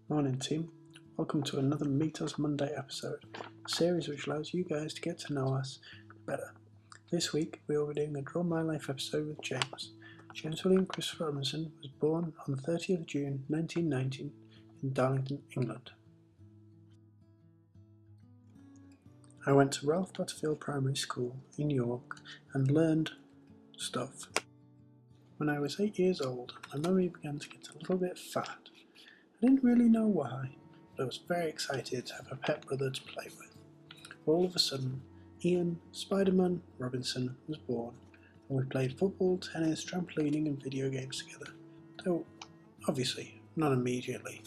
Morning team, welcome to another Meet Us Monday episode, a series which allows you guys to get to know us better. This week we will be doing a Draw My Life episode with James. James William Christopher Robinson was born on the 30th of June 1919 in Darlington, England. I went to Ralph Butterfield Primary School in York and learned stuff. When I was 8 years old, my mummy began to get a little bit fat. I didn't really know why, but I was very excited to have a pet brother to play with. All of a sudden, Ian Spider-Man Robinson was born, and we played football, tennis, trampolining and video games together, though obviously not immediately.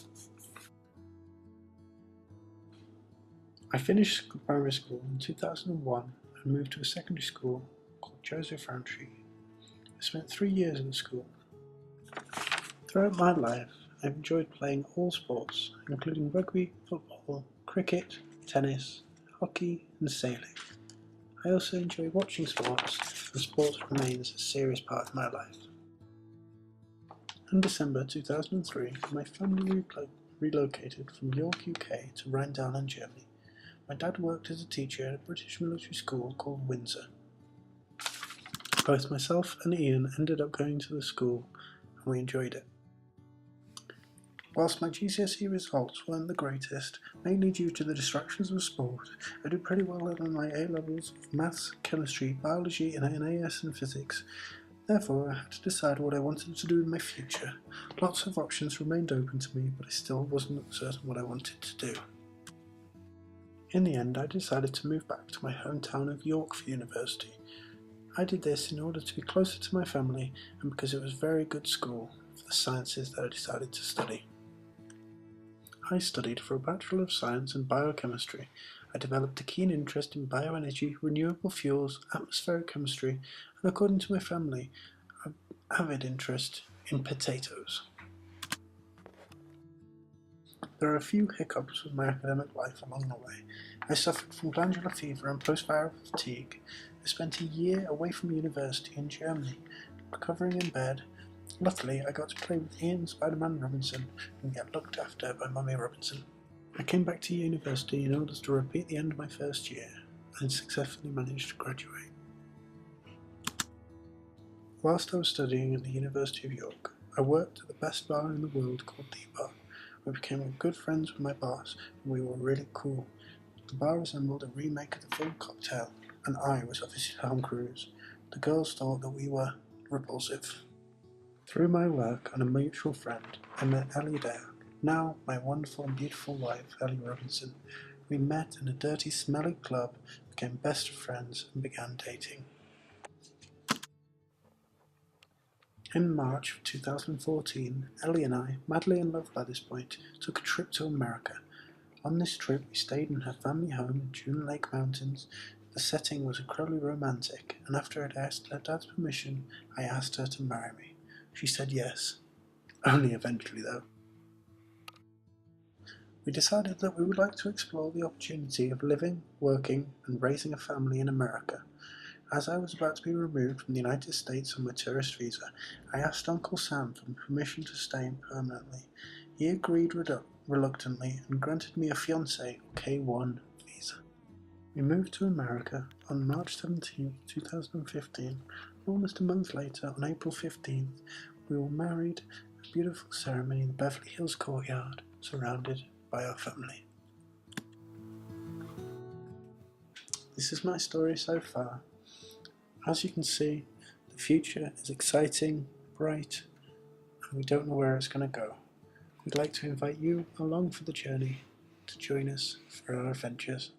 I finished primary school in 2001 and moved to a secondary school called Joseph Rowntree. I spent 3 years at the school. Throughout my life, I've enjoyed playing all sports, including rugby, football, cricket, tennis, hockey and sailing. I also enjoy watching sports, and sports remains a serious part of my life. In December 2003, my family relocated from York, UK to Rheindahlen, Germany. My dad worked as a teacher at a British military school called Windsor. Both myself and Ian ended up going to the school, and we enjoyed it. Whilst my GCSE results weren't the greatest, mainly due to the distractions of sport, I did pretty well in my A-levels of maths, chemistry, biology and NAS and physics. Therefore, I had to decide what I wanted to do in my future. Lots of options remained open to me, but I still wasn't certain what I wanted to do. In the end, I decided to move back to my hometown of York for university. I did this in order to be closer to my family and because it was a very good school for the sciences that I decided to study. I studied for a Bachelor of Science in Biochemistry. I developed a keen interest in bioenergy, renewable fuels, atmospheric chemistry, and according to my family, an avid interest in potatoes. There are a few hiccups with my academic life along the way. I suffered from glandular fever and post-viral fatigue. I spent a year away from university in Germany, recovering in bed. Luckily, I got to play with Ian Spider-Man Robinson and get looked after by Mummy Robinson. I came back to university in order to repeat the end of my first year and successfully managed to graduate. Whilst I was studying at the University of York, I worked at the best bar in the world called The Bar. We became good friends with my boss and we were really cool. The bar resembled a remake of the film Cocktail and I was obviously Tom Cruise. The girls thought that we were repulsive. Through my work and a mutual friend, I met Ellie there, now my wonderful and beautiful wife, Elli Robinson. We met in a dirty, smelly club, became best of friends, and began dating. In March of 2014, Ellie and I, madly in love by this point, took a trip to America. On this trip, we stayed in her family home in June Lake Mountains. The setting was incredibly romantic, and after I'd asked her dad's permission, I asked her to marry me. She said yes, only eventually though. We decided that we would like to explore the opportunity of living, working and raising a family in America. As I was about to be removed from the United States on my tourist visa, I asked Uncle Sam for permission to stay permanently. He agreed reluctantly and granted me a fiancé or K1 visa. We moved to America on March 17, 2015. Almost a month later, on April 15th, we were married at a beautiful ceremony in the Beverly Hills Courthouse, surrounded by our family. This is my story so far. As you can see, the future is exciting, bright, and we don't know where it's going to go. We'd like to invite you along for the journey to join us for our adventures.